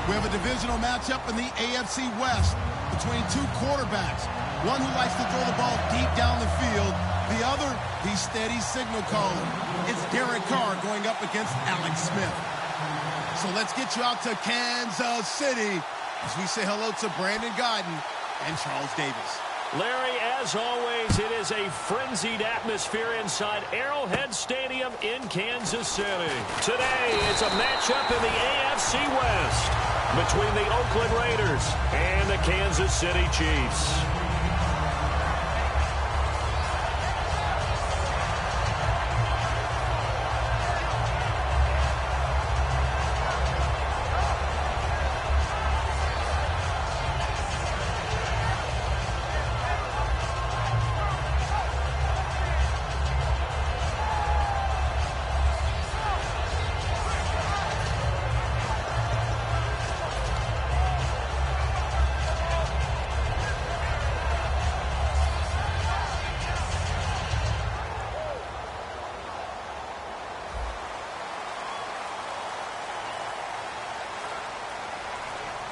We have a divisional matchup in the AFC West between two quarterbacks. One who likes to throw the ball deep down the field. The other, the steady signal caller. It's Derek Carr going up against Alex Smith. So let's get you out to Kansas City as we say hello to Brandon Gaudin and Charles Davis. Larry, as always, it is a frenzied atmosphere inside Arrowhead Stadium in Kansas City. Today, it's a matchup in the AFC West between the Oakland Raiders and the Kansas City Chiefs.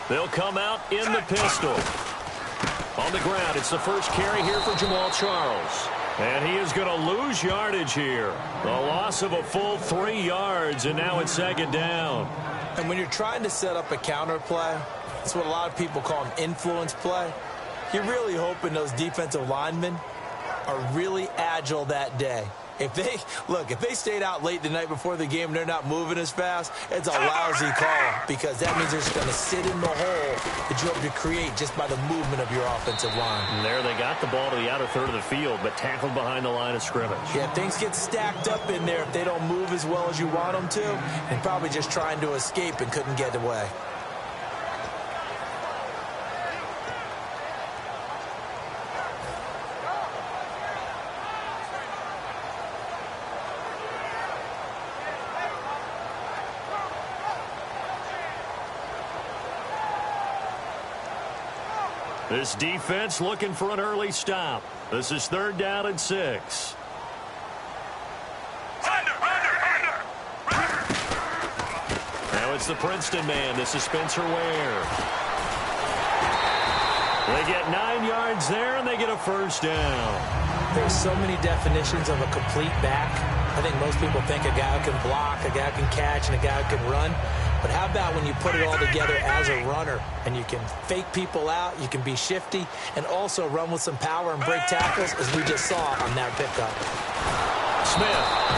They'll come out in the pistol. On the ground, it's the first carry here for Jamal Charles. And he is going to lose yardage here. A loss of a full 3 yards, and now it's second down. And when you're trying to set up a counter play, it's what a lot of people call an influence play. You're really hoping those defensive linemen are really agile that day. If they stayed out late the night before the game and they're not moving as fast, it's a lousy call because that means they're just going to sit in the hole that you hope to create just by the movement of your offensive line. And there they got the ball to the outer third of the field, but tackled behind the line of scrimmage. Yeah, things get stacked up in there if they don't move as well as you want them to, and probably just trying to escape and couldn't get away. This defense looking for an early stop. This is 3rd down and 6. Now it's the Princeton man. This is Spencer Ware. They get 9 yards there, and they get a first down. There's so many definitions of a complete back. I think most people think a guy who can block, a guy who can catch, and a guy who can run. But how about when you put it all together as a runner and you can fake people out, you can be shifty, and also run with some power and break tackles, as we just saw on that pickup. Smith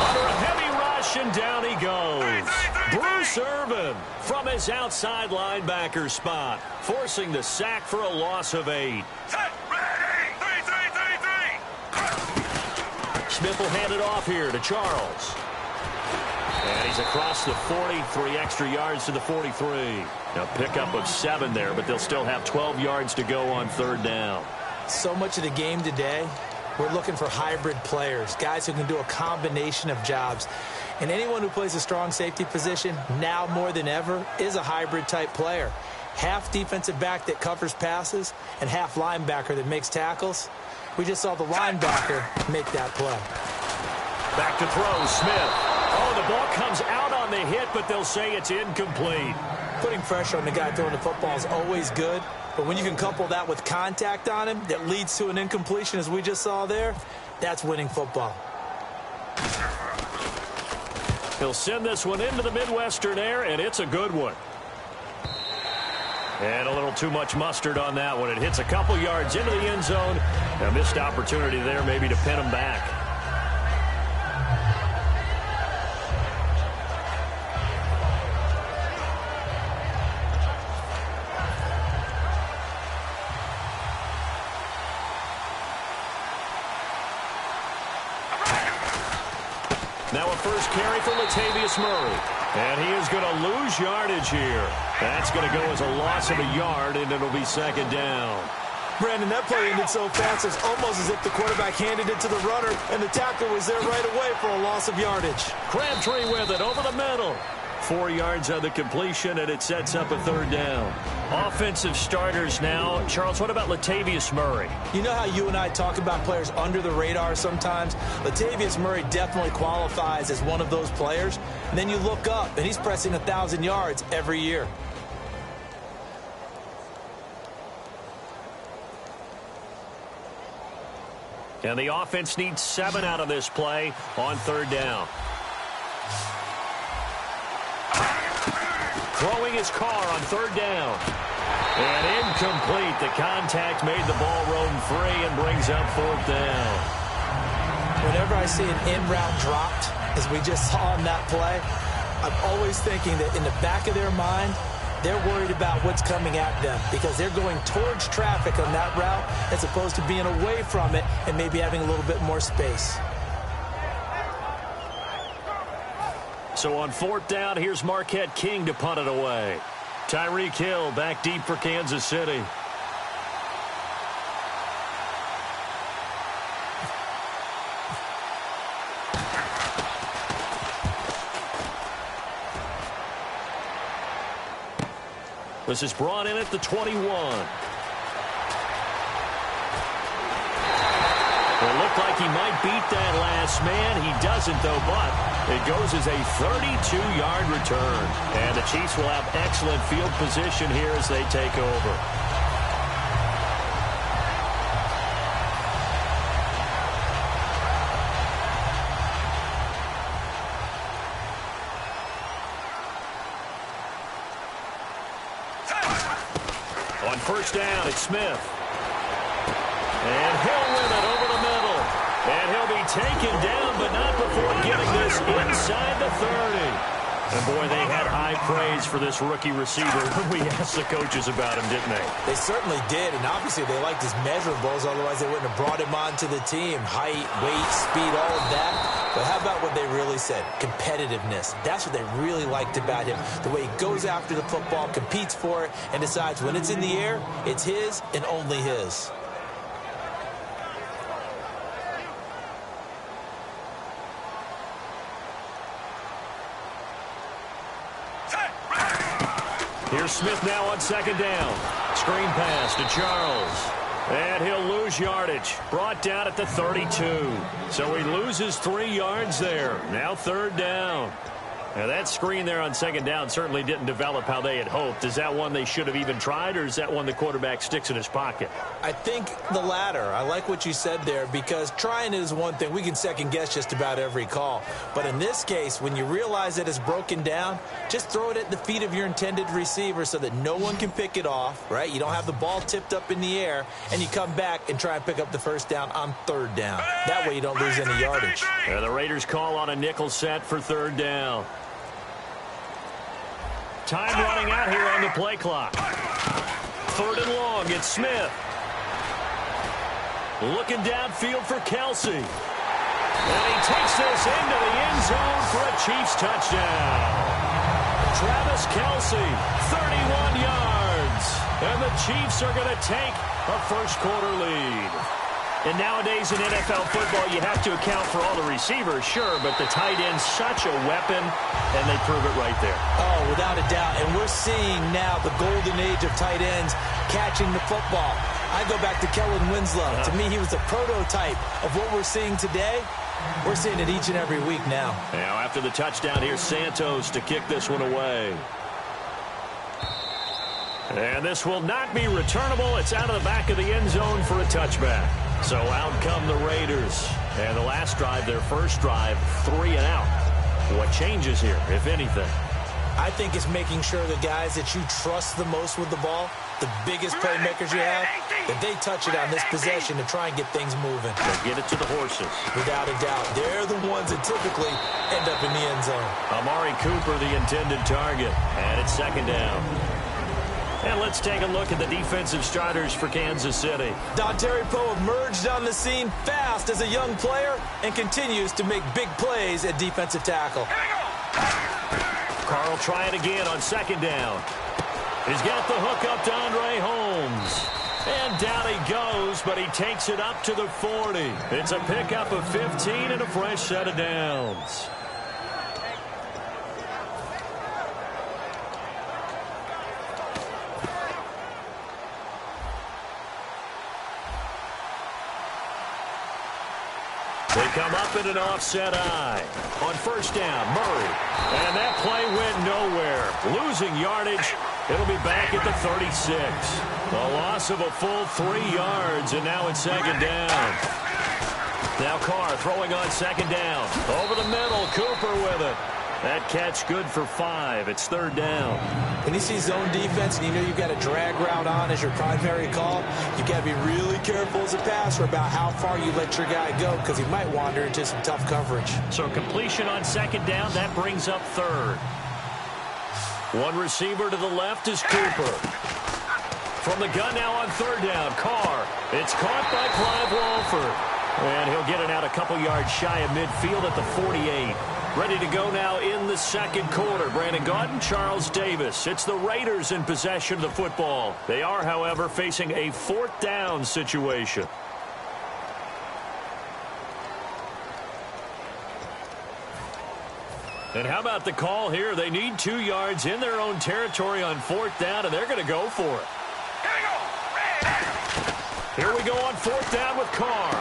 under a heavy rush, and down he goes. Bruce Irvin from his outside linebacker spot, forcing the sack for a loss of 8. Smith will hand it off here to Charles. And he's across the 43 extra yards to the 43. Now pickup of 7 there, but they'll still have 12 yards to go on 3rd down. So much of the game today, we're looking for hybrid players, guys who can do a combination of jobs. And anyone who plays a strong safety position, now more than ever, is a hybrid type player. Half defensive back that covers passes and half linebacker that makes tackles. We just saw the linebacker make that play. Back to throw, Smith. Oh, the ball comes out on the hit, but they'll say it's incomplete. Putting pressure on the guy throwing the football is always good, but when you can couple that with contact on him that leads to an incompletion, as we just saw there, that's winning football. He'll send this one into the Midwestern air, and it's a good one. And a little too much mustard on that one. It hits a couple yards into the end zone. A missed opportunity there maybe to pin him back. Now a first carry for Latavius Murray. And he is going to lose yardage here. That's going to go as a loss of a yard, and it'll be 2nd down. Brandon, that play ended so fast, it's almost as if the quarterback handed it to the runner, and the tackler was there right away for a loss of yardage. Crabtree with it over the middle. 4 yards on the completion, and it sets up a 3rd down. Offensive starters now. Charles, what about Latavius Murray? You know how you and I talk about players under the radar sometimes? Latavius Murray definitely qualifies as one of those players. And then you look up, and he's pressing 1,000 yards every year. And the offense needs 7 out of this play on 3rd down. Throwing his car on 3rd down. And incomplete. The contact made the ball roam free and brings up 4th down. Whenever I see an in route dropped, as we just saw in that play, I'm always thinking that in the back of their mind, they're worried about what's coming at them because they're going towards traffic on that route as opposed to being away from it and maybe having a little bit more space. So on 4th down, here's Marquette King to punt it away. Tyreek Hill back deep for Kansas City. This is brought in at the 21. It looked like he might beat that last man. He doesn't, though, but it goes as a 32-yard return. And the Chiefs will have excellent field position here as they take over. On 1st down, it's Smith. And Hill with it over the middle. And he'll be taken down, but not before getting this inside the 30. And, boy, they had high praise for this rookie receiver when we asked the coaches about him, didn't they? They certainly did, and obviously they liked his measurables, otherwise they wouldn't have brought him onto the team. Height, weight, speed, all of that. But how about what they really said? Competitiveness. That's what they really liked about him. The way he goes after the football, competes for it, and decides when it's in the air, it's his and only his. Here's Smith now on 2nd down. Screen pass to Charles. And he'll lose yardage. Brought down at the 32. So he loses 3 yards there. Now 3rd down. Now that screen there on 2nd down certainly didn't develop how they had hoped. Is that one they should have even tried, or is that one the quarterback sticks in his pocket? I think the latter. I like what you said there because trying is one thing. We can second guess just about every call. But in this case, when you realize that it's broken down, just throw it at the feet of your intended receiver so that no one can pick it off, right? You don't have the ball tipped up in the air, and you come back and try and pick up the 1st down on 3rd down. That way you don't lose any yardage. And the Raiders call on a nickel set for 3rd down. Time running out here on the play clock. 3rd and long, it's Smith. Looking downfield for Kelsey. And he takes this into the end zone for a Chiefs touchdown. Travis Kelsey, 31 yards. And the Chiefs are going to take a first-quarter lead. And nowadays in NFL football, you have to account for all the receivers, sure, but the tight end's such a weapon, and they prove it right there. Oh, without a doubt. And we're seeing now the golden age of tight ends catching the football. I go back to Kellen Winslow. To me, he was the prototype of what we're seeing today. We're seeing it each and every week now. Now, after the touchdown, here's Santos to kick this one away. And this will not be returnable. It's out of the back of the end zone for a touchback. So out come the Raiders. And the last drive, their first drive, 3 and out. What changes here, if anything? I think it's making sure the guys that you trust the most with the ball, the biggest playmakers you have, that they touch it on this possession to try and get things moving. They get it to the horses. Without a doubt. They're the ones that typically end up in the end zone. Amari Cooper, the intended target. And it's 2nd down. And let's take a look at the defensive starters for Kansas City. Dontari Poe emerged on the scene fast as a young player and continues to make big plays at defensive tackle. Carl trying again on 2nd down. He's got the hook up to Andre Holmes. And down he goes, but he takes it up to the 40. It's a pickup of 15 and a fresh set of downs. They come up in an offset eye. On 1st down, Murray. And that play went nowhere. Losing yardage. It'll be back at the 36. A loss of a full 3 yards, and now it's 2nd down. Now Carr throwing on second down. Over the middle, Cooper with it. That catch good for 5. It's third down. When you see zone defense and you know you've got a drag route on as your primary call, you've got to be really careful as a passer about how far you let your guy go because he might wander into some tough coverage. So completion on second down, that brings up third. One receiver to the left is Cooper. From the gun now on third down, Carr. It's caught by Clive Walford. And he'll get it out a couple yards shy of midfield at the 48. Ready to go now in the second quarter. Brandon Gaudin, Charles Davis. It's the Raiders in possession of the football. They are, however, facing a fourth down situation. And how about the call here? They need 2 yards in their own territory on fourth down, and they're going to go for it. Here we go on fourth down with Carr.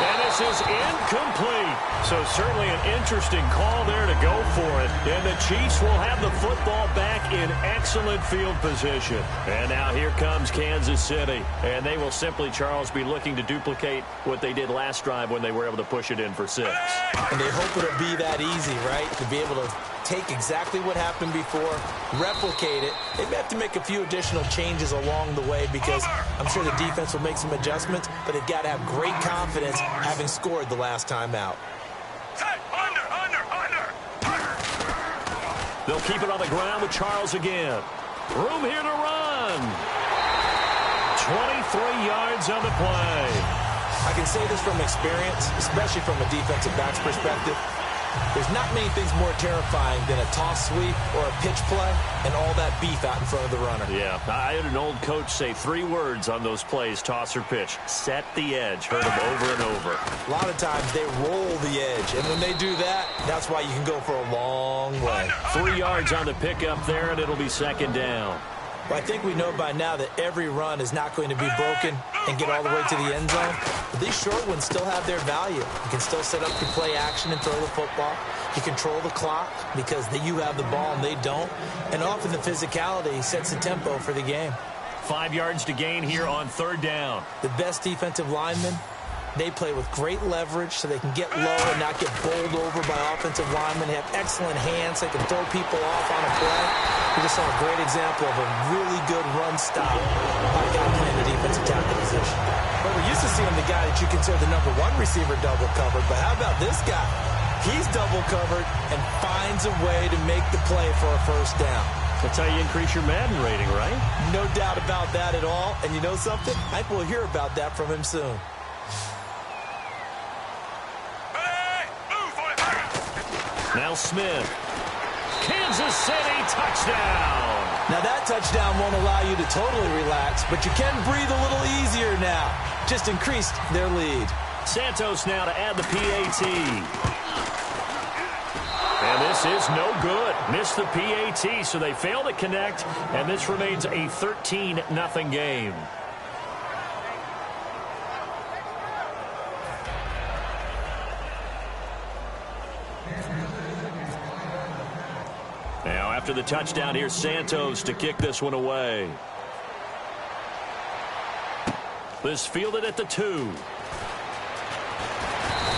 And this is incomplete. So certainly an interesting call there to go for it. And the Chiefs will have the football back in excellent field position. And now here comes Kansas City. And they will simply, Charles, be looking to duplicate what they did last drive when they were able to push it in for 6. And they hope it'll be that easy, right? To be able to take exactly what happened before, replicate it. They may have to make a few additional changes along the way because I'm sure the defense will make some adjustments, but they've got to have great confidence having scored the last time out. They'll keep it on the ground with Charles again. Room here to run. 23 yards on the play. I can say this from experience, especially from a defensive back's perspective. There's not many things more terrifying than a toss sweep or a pitch play and all that beef out in front of the runner. Yeah, I had an old coach say 3 words on those plays, toss or pitch. Set the edge. Heard them over and over. A lot of times they roll the edge, and when they do that, that's why you can go for a long way. 3 yards on the pickup there, and it'll be second down. Well, I think we know by now that every run is not going to be broken and get all the way to the end zone. But these short ones still have their value. You can still set up your play action and throw the football. You control the clock because you have the ball and they don't. And often the physicality sets the tempo for the game. 5 yards to gain here on third down. The best defensive linemen, they play with great leverage so they can get low and not get bowled over by offensive linemen. They have excellent hands. They can throw people off on a play. We just saw a great example of a really good run stop by a guy playing the defensive tackle position. Well, we're used to seeing the guy that you consider the number 1 receiver double covered, but how about this guy? He's double covered and finds a way to make the play for a first down. That's how you increase your Madden rating, right? No doubt about that at all. And you know something? I think we'll hear about that from him soon. Now Smith. Kansas City touchdown. Now that touchdown won't allow you to totally relax, but you can breathe a little easier now. Just increased their lead. Santos now to add the PAT. And this is no good. Missed the PAT, so they fail to connect, and this remains a 13-0 game. Now, after the touchdown, here's Santos to kick this one away. This fielded at the 2.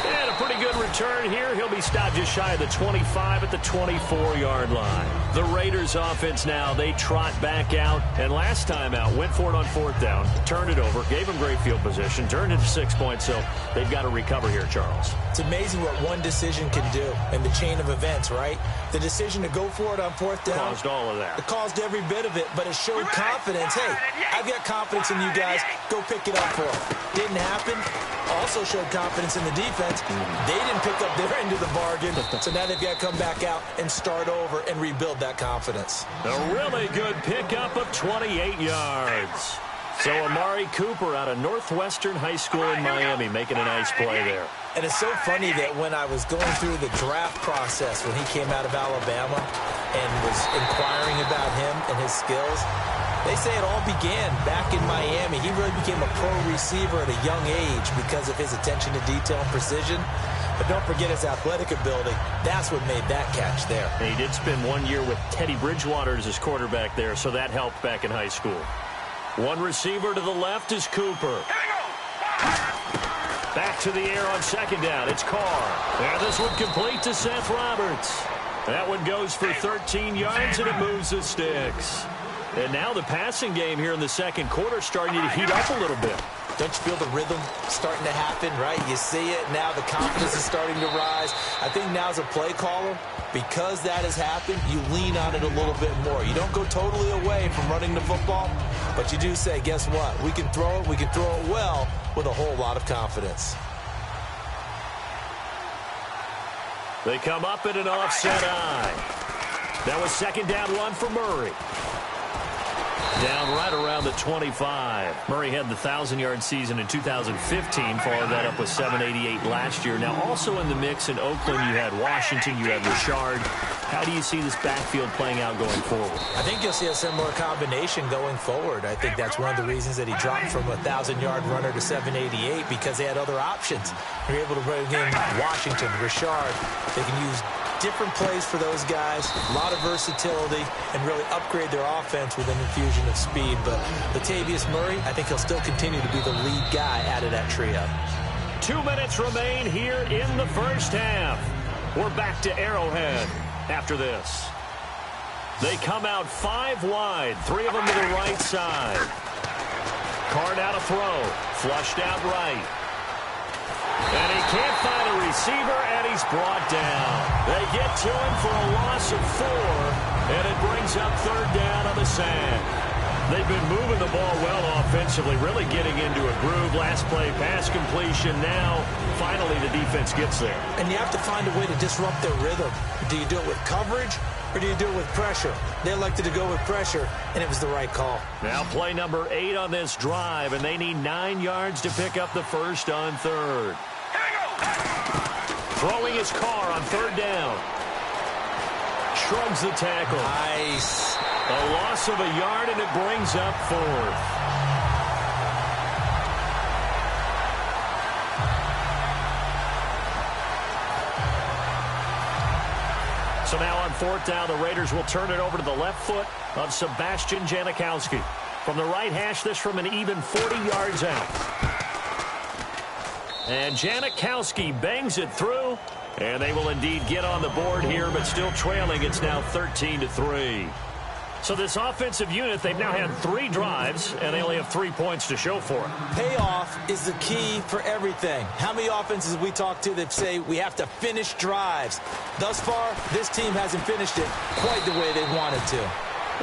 And a pretty good return here. He'll be stopped just shy of the 25 at the 24-yard line. The Raiders offense now, they trot back out. And last time out, went for it on fourth down, turned it over, gave them great field position, turned it to 6 points. So they've got to recover here, Charles. It's amazing what one decision can do in the chain of events, right? The decision to go for it on fourth down. Caused all of that. It caused every bit of it, but it showed confidence. Hey, I've got confidence in you guys. Go pick it up for them. Didn't happen. Also showed confidence in the defense. They didn't pick up their end of the bargain, so now they've got to come back out and start over and rebuild that confidence. A really good pickup of 28 yards. So Amari Cooper out of Northwestern High School in Miami making a nice play there. And it's so funny that when I was going through the draft process when he came out of Alabama and was inquiring about him and his skills, they say it all began back in Miami. He really became a pro receiver at a young age because of his attention to detail and precision. But don't forget his athletic ability. That's what made that catch there. And he did spend 1 year with Teddy Bridgewater as his quarterback there, so that helped back in high school. One receiver to the left is Cooper. Back to the air on second down. It's Carr. And this one complete to Seth Roberts. That one goes for 13 yards, and it moves the sticks. And now the passing game here in the second quarter starting to heat up a little bit. Don't you feel the rhythm starting to happen, right? You see it now. The confidence is starting to rise. I think now as a play caller, because that has happened, you lean on it a little bit more. You don't go totally away from running the football, but you do say, guess what? We can throw it. We can throw it well with a whole lot of confidence. They come up in an offset eye. That was second down run for Murray. Down right around the 25. Murray had the 1,000-yard season in 2015. Followed that up with 788 last year. Now also in the mix in Oakland, you had Washington, you had Richard. How do you see this backfield playing out going forward? I think you'll see a similar combination going forward. I think that's one of the reasons that he dropped from a 1,000-yard runner to 788, because they had other options. You're able to bring in Washington, Richard. They can use different plays for those guys, a lot of versatility, and really upgrade their offense with an infusion of speed. But Latavius Murray, I think he'll still continue to be the lead guy out of that trio. 2 minutes remain here in the first half. We're back to Arrowhead after this. They come out 5 wide, 3 of them to the right side. Carr now to throw, flushed out right. And he can't find a receiver, and he's brought down. They get to him for a loss of 4, and it brings up third down on the sand. They've been moving the ball well offensively, really getting into a groove. Last play, pass completion. Now, finally, the defense gets there. And you have to find a way to disrupt their rhythm. Do you do it with coverage, or do you do it with pressure? They elected to go with pressure, and it was the right call. Now play number 8 on this drive, and they need 9 yards to pick up the first on third. Throwing his Carr on third down. Shrugs the tackle. Nice. A loss of a yard, and it brings up 4th. So now on 4th down, the Raiders will turn it over to the left foot of Sebastian Janikowski. From the right hash, this from an even 40 yards out. And Janikowski bangs it through, and they will indeed get on the board here, but still trailing. It's now 13-3. So this offensive unit, they've now had 3 drives, and they only have 3 points to show for it. Payoff is the key for everything. How many offenses we talk to that say we have to finish drives? Thus far, this team hasn't finished it quite the way they wanted to.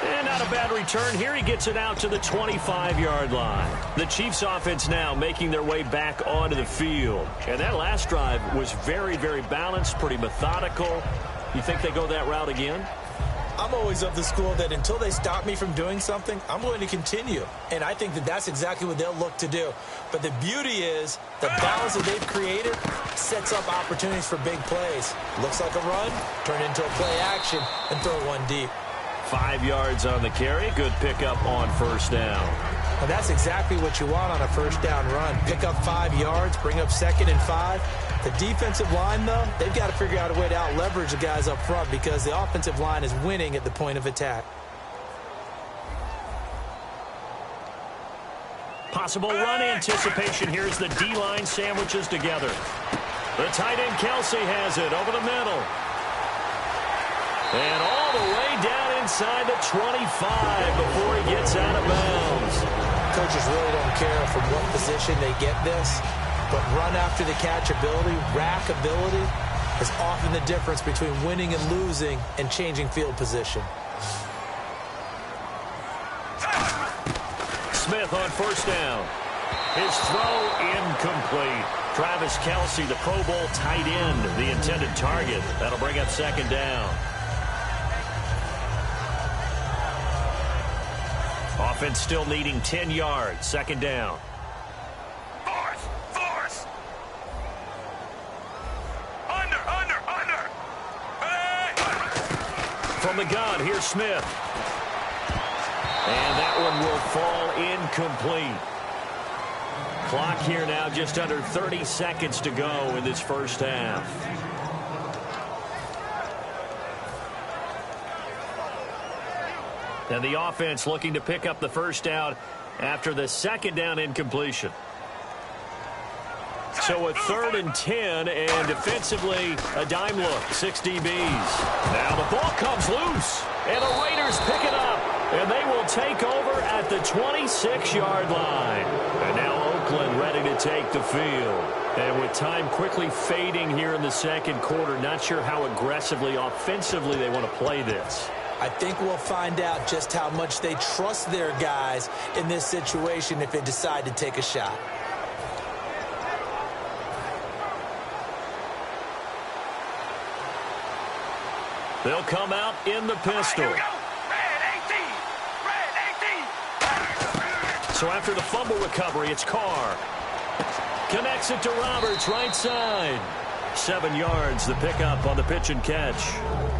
And not a bad return here. He gets it out to the 25-yard line. The Chiefs offense now making their way back onto the field. And that last drive was very, very balanced, pretty methodical. You think they go that route again? I'm always of the school that until they stop me from doing something, I'm going to continue. And I think that that's exactly what they'll look to do. But the beauty is the balance that they've created sets up opportunities for big plays. Looks like a run, turn into a play action, and throw one deep. 5 yards on the carry. Good pickup on first down. Well, that's exactly what you want on a first down run. Pick up 5 yards, bring up 2nd and 5. The defensive line, though, they've got to figure out a way to out-leverage the guys up front because the offensive line is winning at the point of attack. Possible run anticipation. Here's the D-line sandwiches together. The tight end Kelsey has it over the middle. And all the way down inside the 25 before he gets out of bounds. Coaches really don't care from what position they get this, but run after the catch ability, rack ability, is often the difference between winning and losing and changing field position. Smith on first down. His throw incomplete. Travis Kelsey, the Pro Bowl tight end, the intended target. That'll bring up second down. Offense still needing 10 yards. Second down. Force. Under. Hey! From the gun, here's Smith. And that one will fall incomplete. Clock here now just under 30 seconds to go in this first half. And the offense looking to pick up the first down after the second down incompletion. So a 3rd and 10, and defensively, a dime look, 6 DBs. Now the ball comes loose, and the Raiders pick it up, and they will take over at the 26-yard line. And now Oakland ready to take the field. And with time quickly fading here in the second quarter, not sure how aggressively, offensively they want to play this. I think we'll find out just how much they trust their guys in this situation if they decide to take a shot. They'll come out in the pistol. Red 18. So after the fumble recovery, it's Carr. Connects it to Roberts, right side. 7 yards, the pickup on the pitch and catch.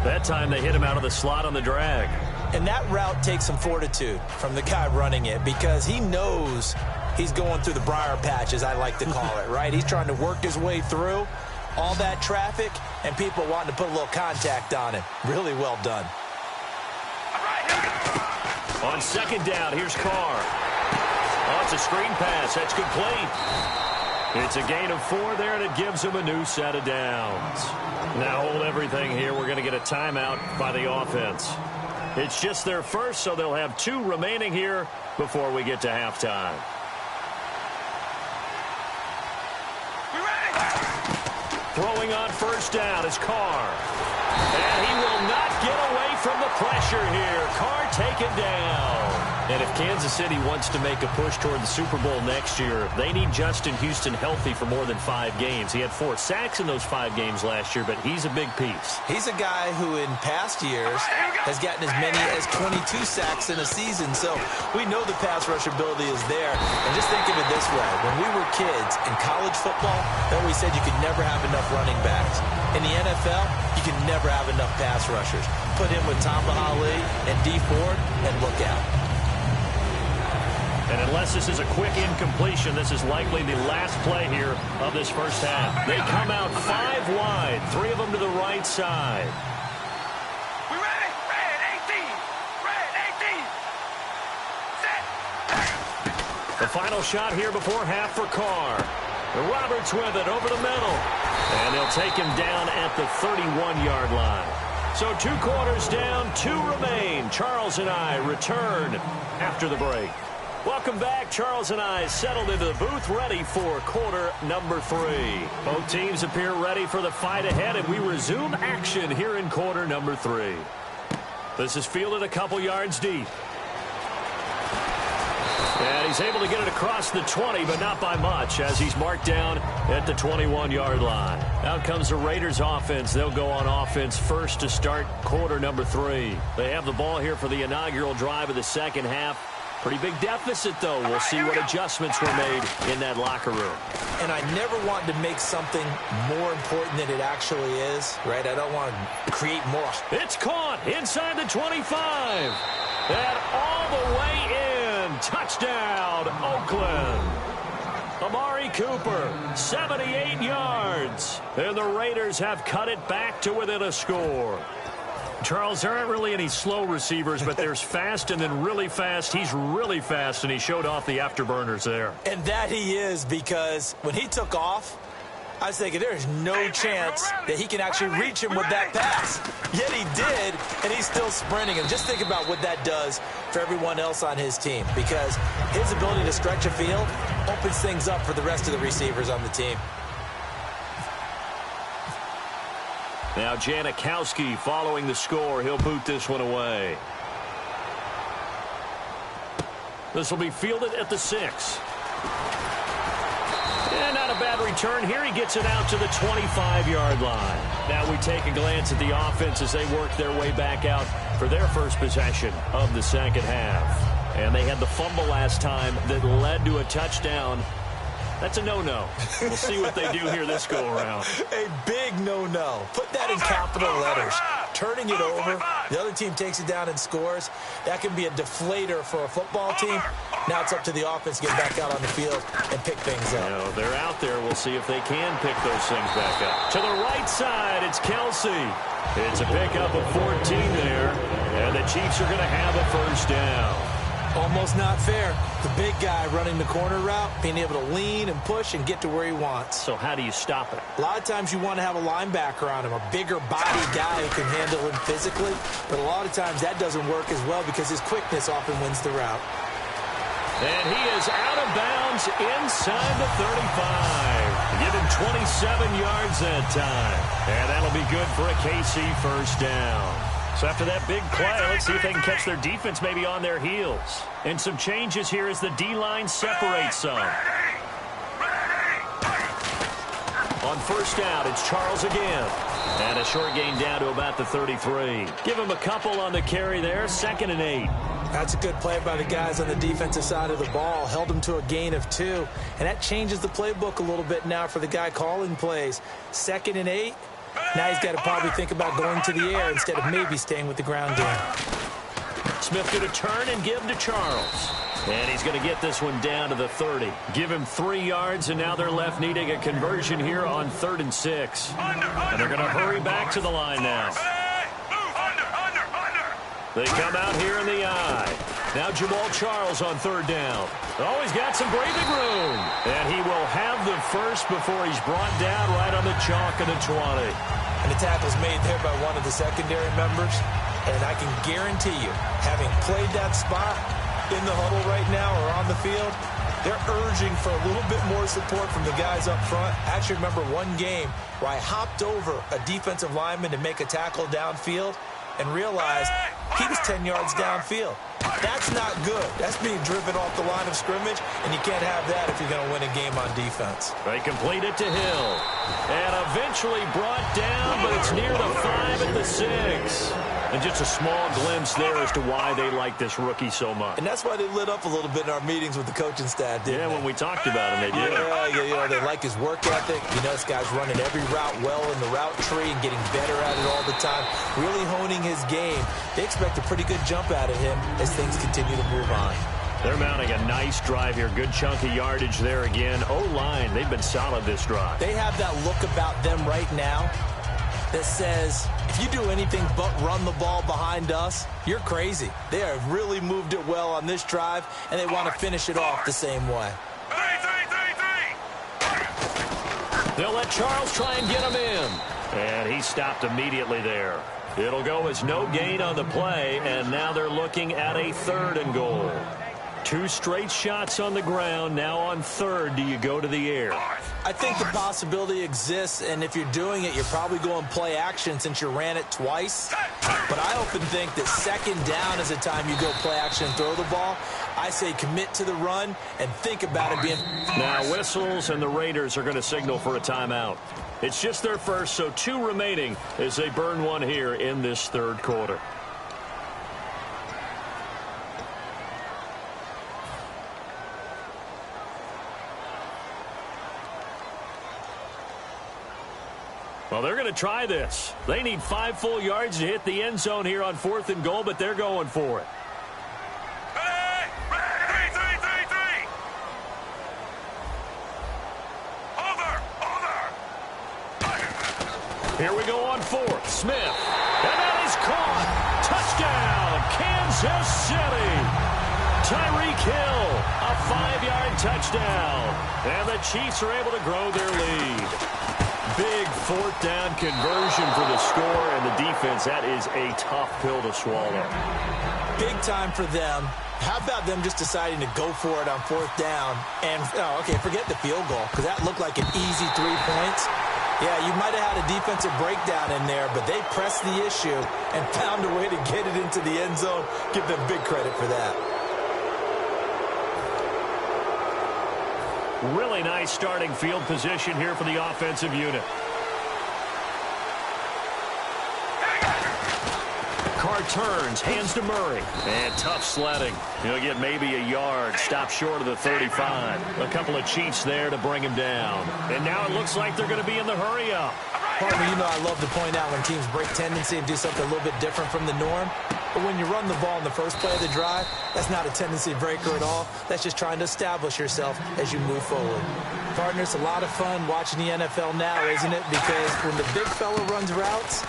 That time they hit him out of the slot on the drag. And that route takes some fortitude from the guy running it because he knows he's going through the briar patch, as I like to call it, right? He's trying to work his way through all that traffic and people wanting to put a little contact on him. Really well done. On second down, here's Carr. Oh, it's a screen pass. That's complete. It's a gain of 4 there, and it gives him a new set of downs. Now hold everything here. We're going to get a timeout by the offense. It's just their first, so they'll have 2 remaining here before we get to halftime. Throwing on first down is Carr. And he will not get away from the pressure here. Carr taken down. And if Kansas City wants to make a push toward the Super Bowl next year, they need Justin Houston healthy for more than 5 games. He had 4 sacks in those 5 games last year, but he's a big piece. He's a guy who in past years has gotten as many as 22 sacks in a season. So we know the pass rush ability is there. And just think of it this way. When we were kids in college football, they always said you could never have enough running backs. In the NFL, you can never have enough pass rushers. Put him with Tamba Ali and D Ford and look out. And unless this is a quick incompletion, this is likely the last play here of this first half. They come out 5 wide, 3 of them to the right side. We ready? Red 18. Red 18. Set. The final shot here before half for Carr. Roberts with it over the middle. And they'll take him down at the 31-yard line. So 2 quarters down, 2 remain. Charles and I return after the break. Welcome back. Charles and I settled into the booth ready for quarter number 3. Both teams appear ready for the fight ahead, and we resume action here in quarter number 3. This is fielded a couple yards deep. And he's able to get it across the 20, but not by much, as he's marked down at the 21-yard line. Out comes the Raiders offense. They'll go on offense first to start quarter number 3. They have the ball here for the inaugural drive of the second half. Pretty big deficit, though. We'll see what adjustments were made in that locker room. And I never want to make something more important than it actually is, right? I don't want to create more. It's caught inside the 25. And all the way in. Touchdown, Oakland. Amari Cooper, 78 yards. And the Raiders have cut it back to within a score. Charles, there aren't really any slow receivers, but there's fast and then really fast. He's really fast, and he showed off the afterburners there. And that he is, because when he took off, I was thinking there's no chance that he can actually reach him with that pass. Yet he did, and he's still sprinting. And just think about what that does for everyone else on his team, because his ability to stretch a field opens things up for the rest of the receivers on the team. Now Janikowski following the score. He'll boot this one away. This will be fielded at the 6. And not a bad return here. He gets it out to the 25-yard line. Now we take a glance at the offense as they work their way back out for their first possession of the second half. And they had the fumble last time that led to a touchdown. That's a no-no. We'll see what they do here this go-around. A big no-no. Put that in capital letters. Turning it over, the other team takes it down and scores. That can be a deflator for a football team. Now it's up to the offense to get back out on the field and pick things up. You know, they're out there. We'll see if they can pick those things back up. To the right side, it's Kelsey. It's a pickup of 14 there, and the Chiefs are going to have a first down. Almost not fair. The big guy running the corner route, being able to lean and push and get to where he wants. So how do you stop it? A lot of times you want to have a linebacker on him, a bigger body guy who can handle him physically. But a lot of times that doesn't work as well because his quickness often wins the route. And he is out of bounds inside the 35. Give him 27 yards that time. And that'll be good for a KC first down. So after that big play, let's see if they can catch their defense maybe on their heels. And some changes here as the D-line separates some. On first down, it's Charles again. And a short gain down to about the 33. Give him a couple on the carry there, 2nd and 8. That's a good play by the guys on the defensive side of the ball. Held them to a gain of 2. And that changes the playbook a little bit now for the guy calling plays. 2nd and 8. Now he's got to probably think about going to the air instead of maybe staying with the ground game. Smith going to turn and give to Charles. And he's going to get this one down to the 30. Give him 3 yards, and now they're left needing a conversion here on 3rd and 6. And they're going to hurry back to the line now. They come out here in the eye. Now Jamal Charles on 3rd down. Oh, he's got some breathing room. And he will have the first before he's brought down right on the chalk of the 20. And the tackle's made there by one of the secondary members. And I can guarantee you, having played that spot in the huddle right now or on the field, they're urging for a little bit more support from the guys up front. I actually remember one game where I hopped over a defensive lineman to make a tackle downfield and realized he was 10 yards downfield. That's not good. That's being driven off the line of scrimmage, and you can't have that if you're going to win a game on defense. They complete it to Hill. And eventually brought down, but it's near the 5 at the 6. And just a small glimpse there as to why they like this rookie so much. And that's why they lit up a little bit in our meetings with the coaching staff, didn't they? When we talked about him, they did. Yeah, they like his work ethic. You know, this guy's running every route well in the route tree and getting better at it all the time, really honing his game. They expect a pretty good jump out of him as things continue to move on. They're mounting a nice drive here. Good chunk of yardage there again. O-line, they've been solid this drive. They have that look about them right now that says, if you do anything but run the ball behind us, you're crazy. They have really moved it well on this drive, and they want to finish it off the same way. They'll let Charles try and get him in. And he stopped immediately there. It'll go as no gain on the play, and now they're looking at a 3rd and goal. 2 straight shots on the ground. Now on 3rd, do you go to the air? I think the possibility exists, and if you're doing it, you're probably going play action since you ran it twice. But I often think that 2nd down is the time you go play action and throw the ball. I say commit to the run and think about it being... Now whistles, and the Raiders are going to signal for a timeout. It's just their first, so 2 remaining as they burn one here in this 3rd quarter. Well, they're going to try this. They need 5 full yards to hit the end zone here on 4th and goal, but they're going for it. Here we go on 4th. Smith. And that is caught. Touchdown, Kansas City. Tyreek Hill, a 5-yard touchdown. And the Chiefs are able to grow their lead. Big 4th down conversion for the score, and the defense, that is a tough pill to swallow. Big time for them. How about them just deciding to go for it on 4th down? And, okay, forget the field goal, because that looked like an easy 3 points. Yeah, you might have had a defensive breakdown in there, but they pressed the issue and found a way to get it into the end zone. Give them big credit for that. Really nice starting field position here for the offensive unit. Carr turns, hands to Murray. And tough sledding. He'll get maybe a yard, stop short of the 35. A couple of Chiefs there to bring him down. And now it looks like they're going to be in the hurry-up. Partner, you know I love to point out when teams break tendency and do something a little bit different from the norm. But when you run the ball in the first play of the drive, that's not a tendency breaker at all. That's just trying to establish yourself as you move forward. Partner, it's a lot of fun watching the NFL now, isn't it? Because when the big fella runs routes,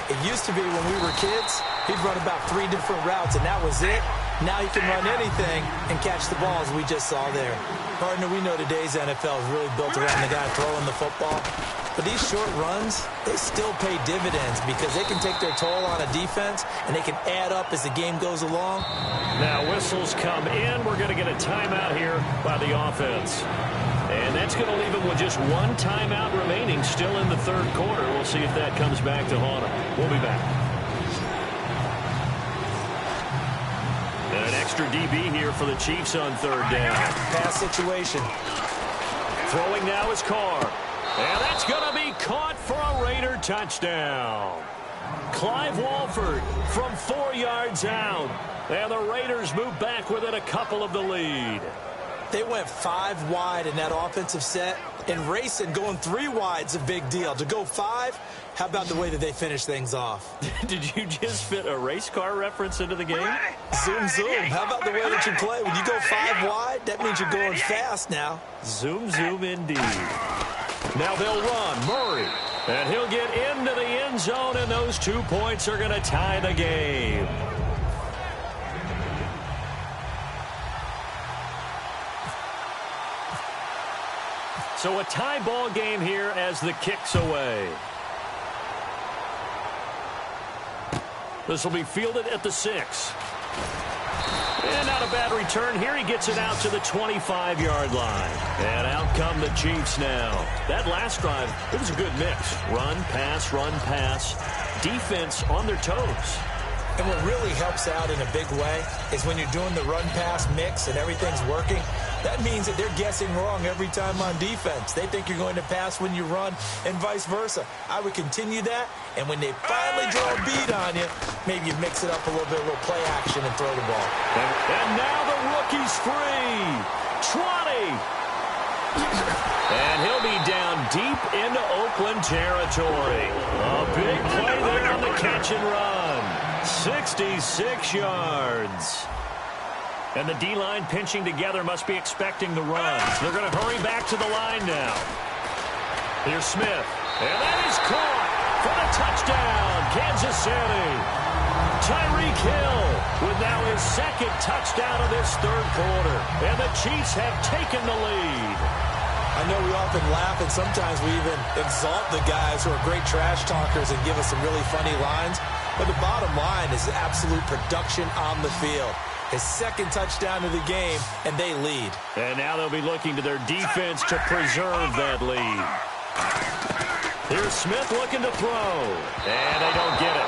it used to be when we were kids, he'd run about 3 different routes, and that was it. Now he can run anything and catch the ball, as we just saw there. Partner, we know today's NFL is really built around the guy throwing the football. But these short runs, they still pay dividends because they can take their toll on a defense, and they can add up as the game goes along. Now whistles come in. We're going to get a timeout here by the offense. And that's going to leave them with just one timeout remaining still in the third quarter. We'll see if that comes back to haunt them. We'll be back. And an extra DB here for the Chiefs on third down. Pass situation. Throwing now is Carr. And that's going to be caught for a Raider touchdown. Clive Walford from 4 yards out. And the Raiders move back within a couple of the lead. They went 5 wide in that offensive set. And racing going 3 wide's a big deal. To go 5, how about the way that they finish things off? Did you just fit a race car reference into the game? Zoom, zoom. How about the way that you play? When you go 5 wide, that means you're going fast now. Zoom, zoom indeed. Now they'll run. Murray. And he'll get into the end zone, and those 2 points are going to tie the game. So a tie ball game here as the kick's away. This will be fielded at the 6. And not a bad return here. He gets it out to the 25-yard line. And out come the Chiefs now. That last drive, it was a good mix. Run, pass, defense on their toes. And what really helps out in a big way is when you're doing the run-pass mix and everything's working, that means that they're guessing wrong every time on defense. They think you're going to pass when you run and vice versa. I would continue that, and when they finally draw a beat on you, maybe you mix it up a little bit, a little play action, and throw the ball. And now the rookie's free. 20. And he'll be down deep into Oakland territory. A big play there on the catch and run. 66 yards. And the D-line pinching together must be expecting the run. They're going to hurry back to the line now. Here's Smith. And that is caught for the touchdown, Kansas City. Tyreek Hill with now his 2nd touchdown of this third quarter. And the Chiefs have taken the lead. I know we often laugh, and sometimes we even exalt the guys who are great trash talkers and give us some really funny lines. But the bottom line is absolute production on the field. His 2nd touchdown of the game, and they lead. And now they'll be looking to their defense to preserve that lead. Here's Smith looking to throw. And they don't get it.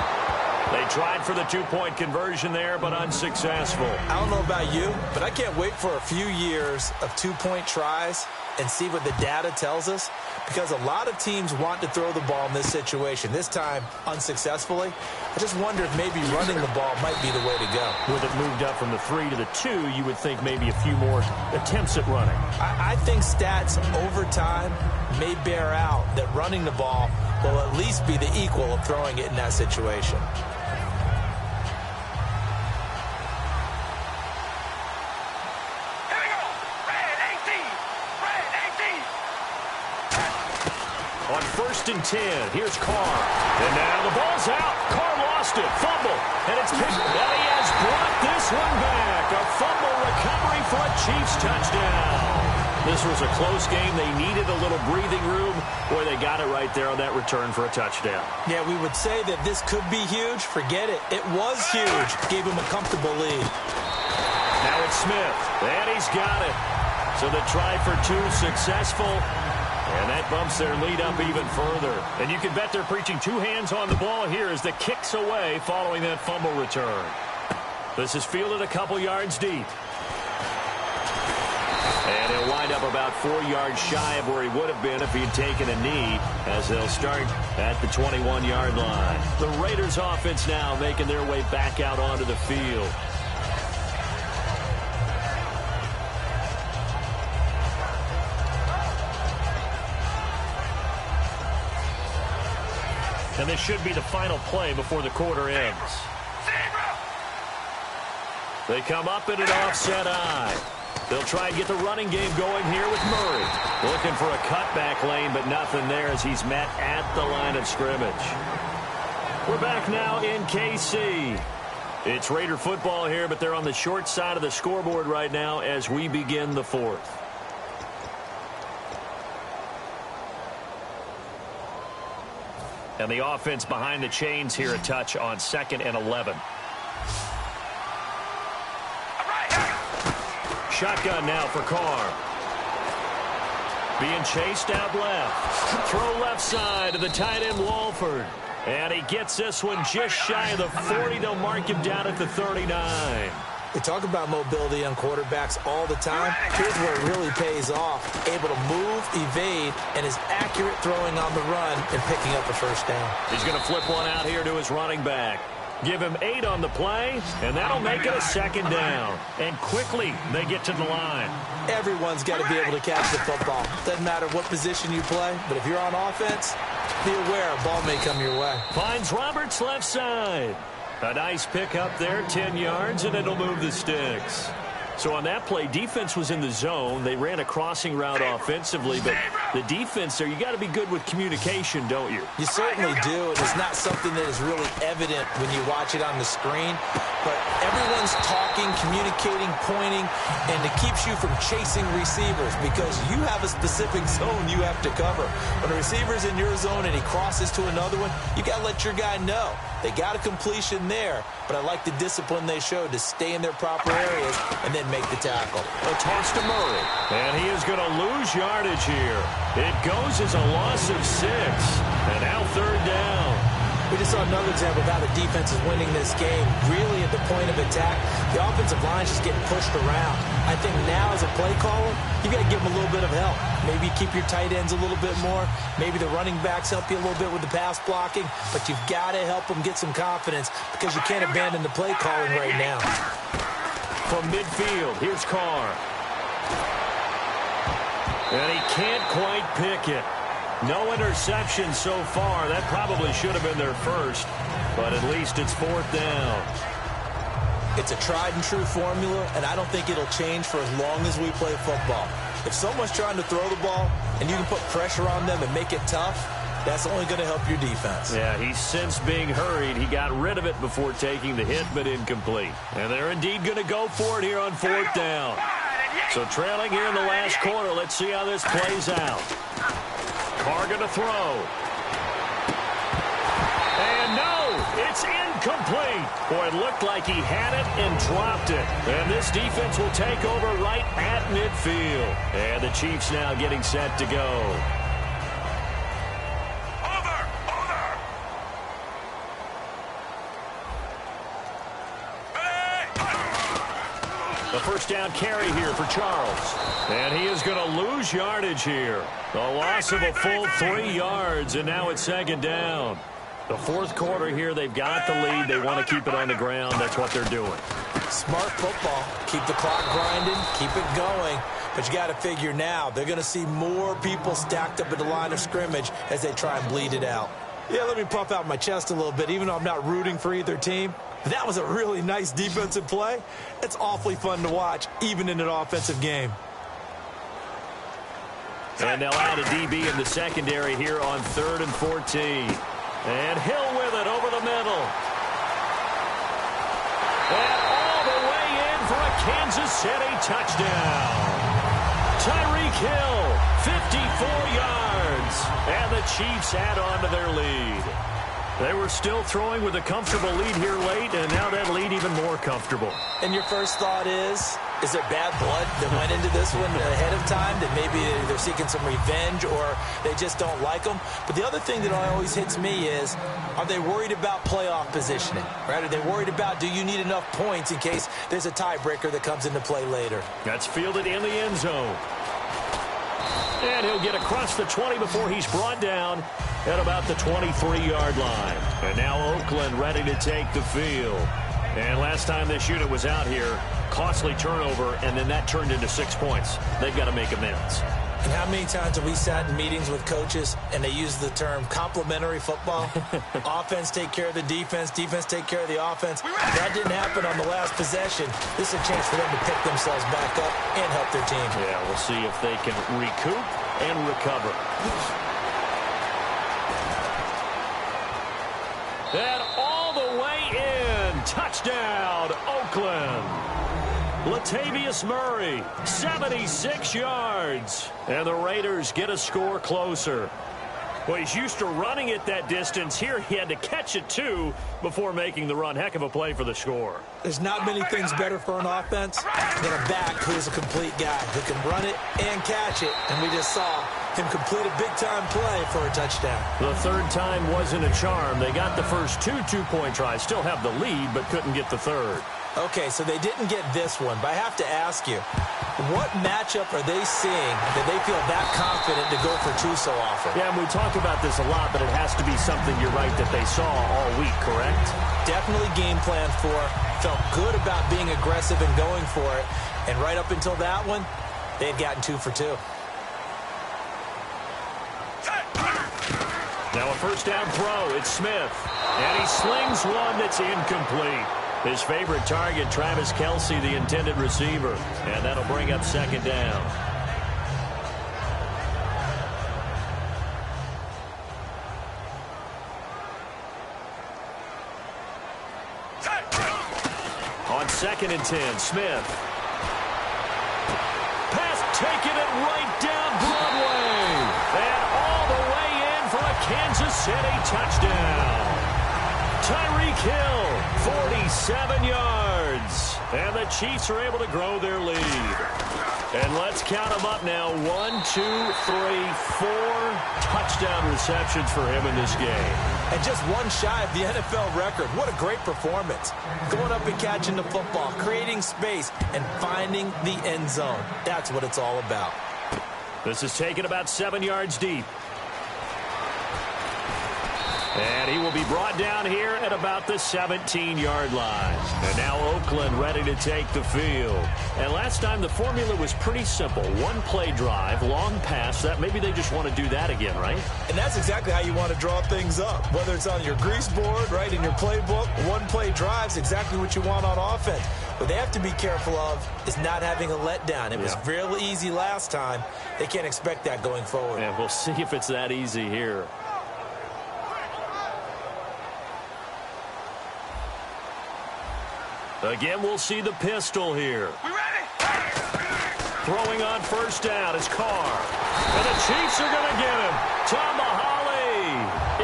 They tried for the 2-point conversion there, but unsuccessful. I don't know about you, but I can't wait for a few years of 2-point tries and see what the data tells us, because a lot of teams want to throw the ball in this situation. This time, unsuccessfully. I just wonder if maybe running the ball might be the way to go. With it moved up from the 3 to the 2, you would think maybe a few more attempts at running. I think stats over time may bear out that running the ball will at least be the equal of throwing it in that situation. On 1st and 10, here's Carr. And now the ball's out. Carr lost it. Fumble. And it's picked. And he has brought this one back. A fumble recovery for a Chiefs touchdown. This was a close game. They needed a little breathing room. Boy, they got it right there on that return for a touchdown. Yeah, we would say that this could be huge. Forget it. It was huge. Gave him a comfortable lead. Now it's Smith. And he's got it. So the try for 2 successful. And that bumps their lead up even further. And you can bet they're preaching 2 hands on the ball here as the kick's away following that fumble return. This is fielded a couple yards deep. And he'll wind up about 4 yards shy of where he would have been if he'd taken a knee, as they'll start at the 21-yard line. The Raiders offense now making their way back out onto the field. And this should be the final play before the quarter ends. They come up in an offset eye. They'll try and get the running game going here with Murray. Looking for a cutback lane, but nothing there as he's met at the line of scrimmage. We're back now in KC. It's Raider football here, but they're on the short side of the scoreboard right now as we begin the fourth. And the offense behind the chains here a touch on 2nd and 11. Shotgun now for Carr. Being chased out left. Throw left side to the tight end Walford. And he gets this one just shy of the 40. They'll mark him down at the 39. We talk about mobility on quarterbacks all the time. Here's where it really pays off. Able to move, evade, and is accurate throwing on the run and picking up a first down. He's going to flip one out here to his running back. Give him 8 on the play, and that'll make it a 2nd down. And quickly, they get to the line. Everyone's got to be able to catch the football. Doesn't matter what position you play, but if you're on offense, be aware a ball may come your way. Finds Roberts left side. A nice pick up there, 10 yards, and it'll move the sticks. So on that play, defense was in the zone. They ran a crossing route offensively, but the defense there, you got to be good with communication, don't you? You certainly do, and it's not something that is really evident when you watch it on the screen. But everyone's talking, communicating, pointing, and it keeps you from chasing receivers because you have a specific zone you have to cover. When a receiver's in your zone and he crosses to another one, you got to let your guy know. They got a completion there, but I like the discipline they showed to stay in their proper areas and then make the tackle. A toss to Murray, and he is going to lose yardage here. It goes as a loss of 6, and now 3rd down. We just saw another example of how the defense is winning this game. Really at the point of attack, the offensive line is just getting pushed around. I think now as a play caller, you got to give them a little bit of help. Maybe keep your tight ends a little bit more. Maybe the running backs help you a little bit with the pass blocking. But you've got to help them get some confidence because you can't abandon the play calling right now. From midfield, here's Carr. And he can't quite pick it. No interception so far. That probably should have been their first, but at least it's 4th down. It's a tried-and-true formula, and I don't think it'll change for as long as we play football. If someone's trying to throw the ball and you can put pressure on them and make it tough, that's only going to help your defense. Yeah, he's since being hurried. He got rid of it before taking the hit, but incomplete. And they're indeed going to go for it here on 4th down. So trailing here in the last quarter, let's see how this plays out. Carr going to throw. And no, it's incomplete. Boy, it looked like he had it and dropped it. And this defense will take over right at midfield. And the Chiefs now getting set to go. The first down carry here for Charles. And he is going to lose yardage here. The loss of a full 3 yards, and now it's 2nd down. The 4th quarter here, they've got the lead. They want to keep it on the ground. That's what they're doing. Smart football. Keep the clock grinding. Keep it going. But you got to figure now, they're going to see more people stacked up at the line of scrimmage as they try and bleed it out. Yeah, let me puff out my chest a little bit, even though I'm not rooting for either team. That was a really nice defensive play. It's awfully fun to watch, even in an offensive game. And they'll add a DB in the secondary here on 3rd and 14. And Hill with it over the middle. And all the way in for a Kansas City touchdown. Tyreek Hill, 54 yards. And the Chiefs add on to their lead. They were still throwing with a comfortable lead here late, and now that lead even more comfortable. And your first thought is there bad blood that went into this one ahead of time, that maybe they're seeking some revenge or they just don't like them? But the other thing that always hits me is, are they worried about playoff positioning? Right? Are they worried about, do you need enough points in case there's a tiebreaker that comes into play later? That's fielded in the end zone. And he'll get across the 20 before he's brought down at about the 23-yard line. And now Oakland ready to take the field. And last time this unit was out here, costly turnover, and then that turned into 6 points. They've got to make amends. And how many times have we sat in meetings with coaches and they use the term complementary football? Offense take care of the defense, defense take care of the offense. That didn't happen on the last possession. This is a chance for them to pick themselves back up and help their team. Yeah, we'll see if they can recoup and recover. And all the way in. Touchdown. Oakland. Latavius Murray, 76 yards. And the Raiders get a score closer. Well, he's used to running it that distance. Here he had to catch it, too, before making the run. Heck of a play for the score. There's not many things better for an offense than a back who's a complete guy who can run it and catch it. And we just saw him complete a big-time play for a touchdown. The third time wasn't a charm. They got the first two-point tries, still have the lead, but couldn't get the third. Okay, so they didn't get this one, but I have to ask you, what matchup are they seeing that they feel that confident to go for two so often? Yeah, and we talk about this a lot, but it has to be something, you're right, that they saw all week, correct? Definitely game plan for, felt good about being aggressive and going for it, and right up until that one, they had gotten 2 for 2. Now a first down throw, it's Smith, and he slings one that's incomplete. His favorite target, Travis Kelce, the intended receiver. And that'll bring up second down. On 2nd and 10, Smith. Pass taking it right down Broadway. And all the way in for a Kansas City touchdown. Tyreek Hill, 47 yards. And the Chiefs are able to grow their lead. And let's count them up now. 1, 2, 3, 4 touchdown receptions for him in this game. And just one shy of the NFL record. What a great performance. Going up and catching the football, creating space, and finding the end zone. That's what it's all about. This is taken about 7 yards deep. And he will be brought down here at about the 17-yard line. And now Oakland ready to take the field. And last time the formula was pretty simple. One play drive, long pass. That maybe they just want to do that again, right? And that's exactly how you want to draw things up. Whether it's on your grease board, right, in your playbook, one play drive's exactly what you want on offense. What they have to be careful of is not having a letdown. It was real easy last time. They can't expect that going forward. And we'll see if it's that easy here. Again, we'll see the pistol here. We ready? Throwing on first down is Carr. And the Chiefs are going to get him. Tomahali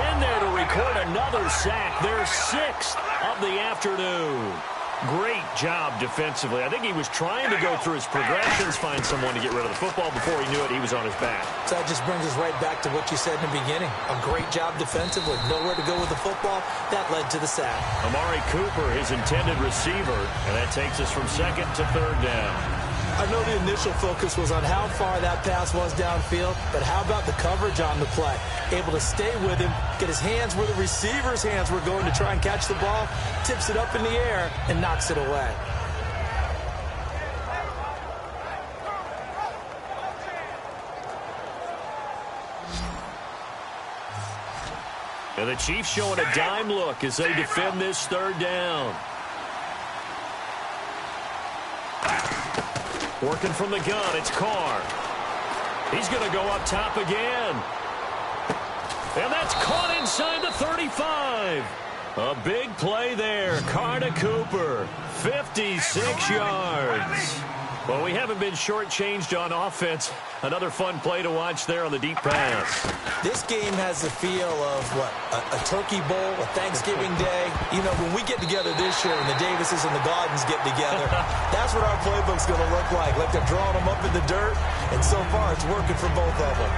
in there to record another sack. Their 6th of the afternoon. Great job defensively. I think he was trying to go through his progressions, find someone to get rid of the football. Before he knew it, he was on his back. So that just brings us right back to what you said in the beginning. A great job defensively. Nowhere to go with the football. That led to the sack. Amari Cooper, his intended receiver. And that takes us from 2nd to 3rd down. I know the initial focus was on how far that pass was downfield, but how about the coverage on the play? Able to stay with him, get his hands where the receiver's hands were going to try and catch the ball, tips it up in the air, and knocks it away. And the Chiefs showing a dime look as they defend this 3rd down. Working from the gun, it's Carr. He's going to go up top again. And that's caught inside the 35. A big play there. Carr to Cooper. 56 yards. Well, we haven't been shortchanged on offense. Another fun play to watch there on the deep pass. This game has the feel of, what, a turkey bowl, a Thanksgiving day. You know, when we get together this year and the Davises and the Gaudens get together, that's what our playbook's going to look like. Like they're drawing them up in the dirt, and so far it's working for both of them.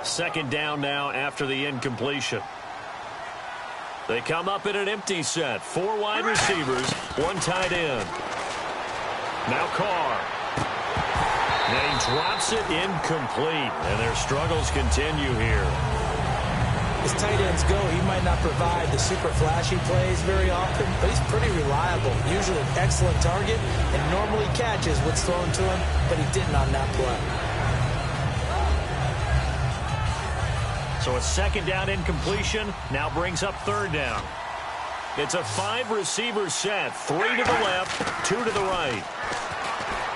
Second down now after the incompletion. They come up in an empty set. 4 wide receivers, 1 tight end. Now Carr. And he drops it incomplete. And their struggles continue here. As tight ends go, he might not provide the super flashy plays very often, but he's pretty reliable. Usually an excellent target and normally catches what's thrown to him, but he didn't on that play. So a second down incompletion now brings up 3rd down. It's a 5-receiver set. 3 to the left, 2 to the right.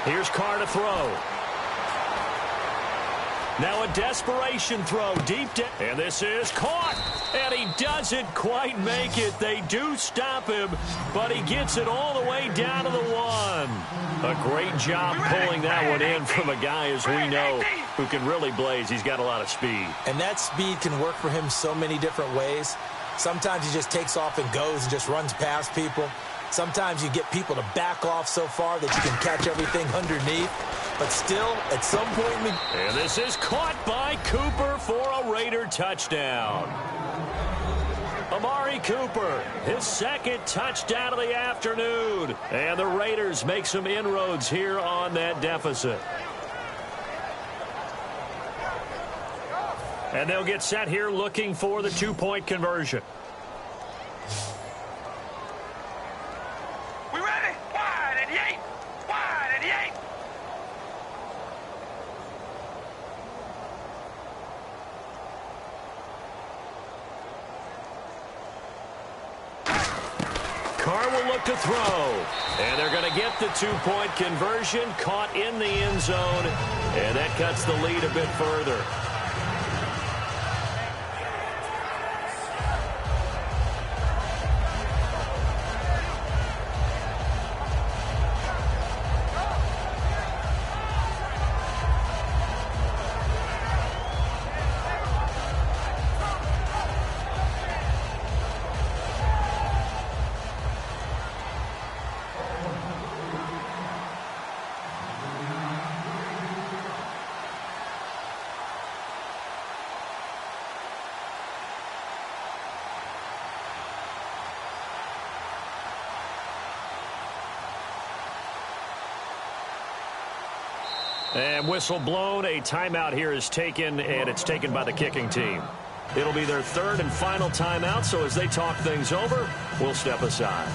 Here's Carr to throw. Now a desperation throw deep down. And this is caught. And he doesn't quite make it. They do stop him, but he gets it all the way down to the 1. A great job pulling that one in from a guy, as we know, who can really blaze. He's got a lot of speed. And that speed can work for him so many different ways. Sometimes he just takes off and goes and just runs past people. Sometimes you get people to back off so far that you can catch everything underneath. But still, at some point... And this is caught by Cooper for a Raider touchdown. Amari Cooper, his second touchdown of the afternoon. And the Raiders make some inroads here on that deficit. And they'll get set here looking for the 2-point conversion. We ready? Wide at the 8. Wide at the 8. Carr will look to throw. And they're going to get the 2-point conversion, caught in the end zone. And that cuts the lead a bit further. And whistle blown. A timeout here is taken, and it's taken by the kicking team. It'll be their third and final timeout, so as they talk things over, we'll step aside.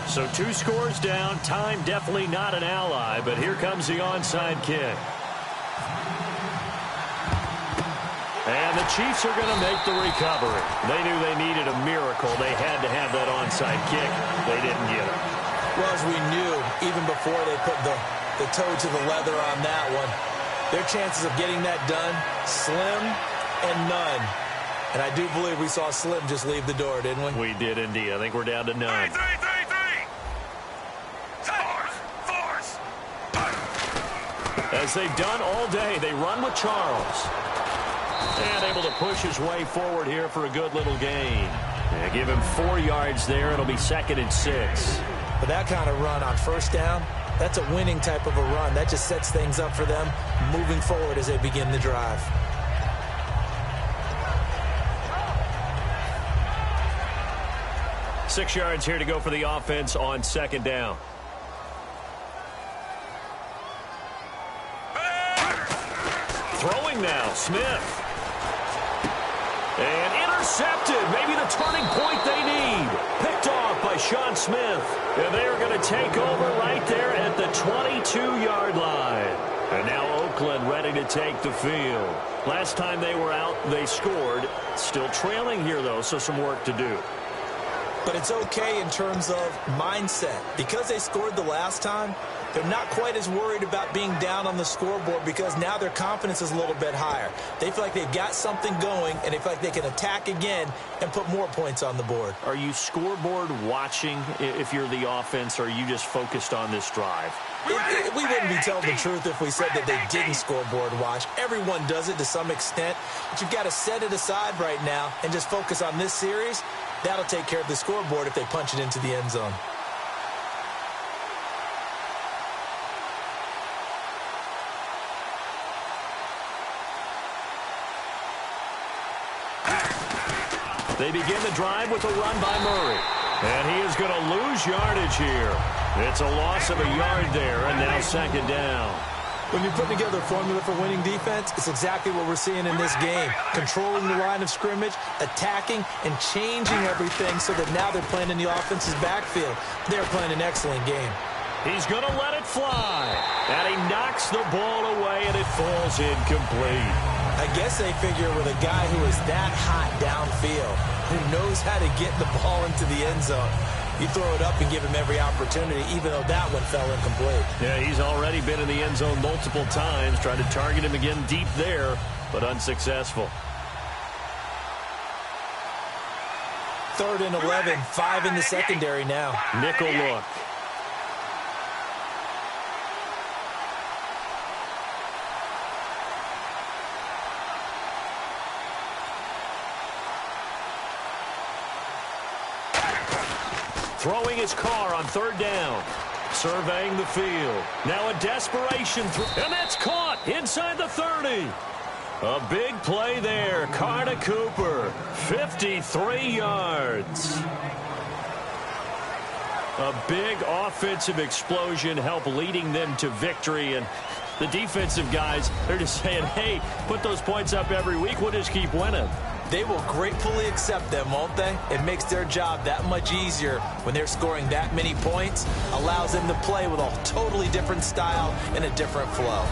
So 2 scores down. Time definitely not an ally, but here comes the onside kick. And the Chiefs are going to make the recovery. They knew they needed a miracle. They had to have that onside kick. They didn't get it. Well, as we knew, even before they put the toe to the leather on that one, their chances of getting that done, slim and none. And I do believe we saw Slim just leave the door, didn't we? We did indeed. I think we're down to none. 3. Force. As they've done all day, they run with Charles. And able to push his way forward here for a good little gain. And give him 4 yards there. It'll be 2nd and 6. But that kind of run on first down, that's a winning type of a run. That just sets things up for them moving forward as they begin the drive. Six yards here to go for the offense on 2nd down. Throwing now, Smith. And intercepted. Maybe the turning point they need. Picked off by Sean Smith. And they are going to take over right there at the 22-yard line. And now Oakland ready to take the field. Last time they were out, they scored. Still trailing here, though, so some work to do. But it's okay in terms of mindset. Because they scored the last time, they're not quite as worried about being down on the scoreboard because now their confidence is a little bit higher. They feel like they've got something going, and they feel like they can attack again and put more points on the board. Are you scoreboard watching if you're the offense, or are you just focused on this drive? We wouldn't be telling the truth if we said that they didn't scoreboard watch. Everyone does it to some extent, but you've got to set it aside right now and just focus on this series. That'll take care of the scoreboard if they punch it into the end zone. They begin the drive with a run by Murray. And he is going to lose yardage here. It's a loss of a yard there, and now 2nd down. When you're putting together a formula for winning defense, it's exactly what we're seeing in this game. Controlling the line of scrimmage, attacking, and changing everything so that now they're playing in the offense's backfield. They're playing an excellent game. He's going to let it fly. And he knocks the ball away, and it falls incomplete. I guess they figure with a guy who is that hot downfield, who knows how to get the ball into the end zone, you throw it up and give him every opportunity, even though that one fell incomplete. Yeah, he's already been in the end zone multiple times, tried to target him again deep there, but unsuccessful. 3rd and 11, 5 in the secondary now. Nickel look. Throwing his car on 3rd down. Surveying the field. Now a desperation throw. And that's caught inside the 30. A big play there. Carter Cooper. 53 yards. A big offensive explosion helped leading them to victory. And the defensive guys, they're just saying, hey, put those points up every week. We'll just keep winning. They will gratefully accept them, won't they? It makes their job that much easier when they're scoring that many points. Allows them to play with a totally different style and a different flow.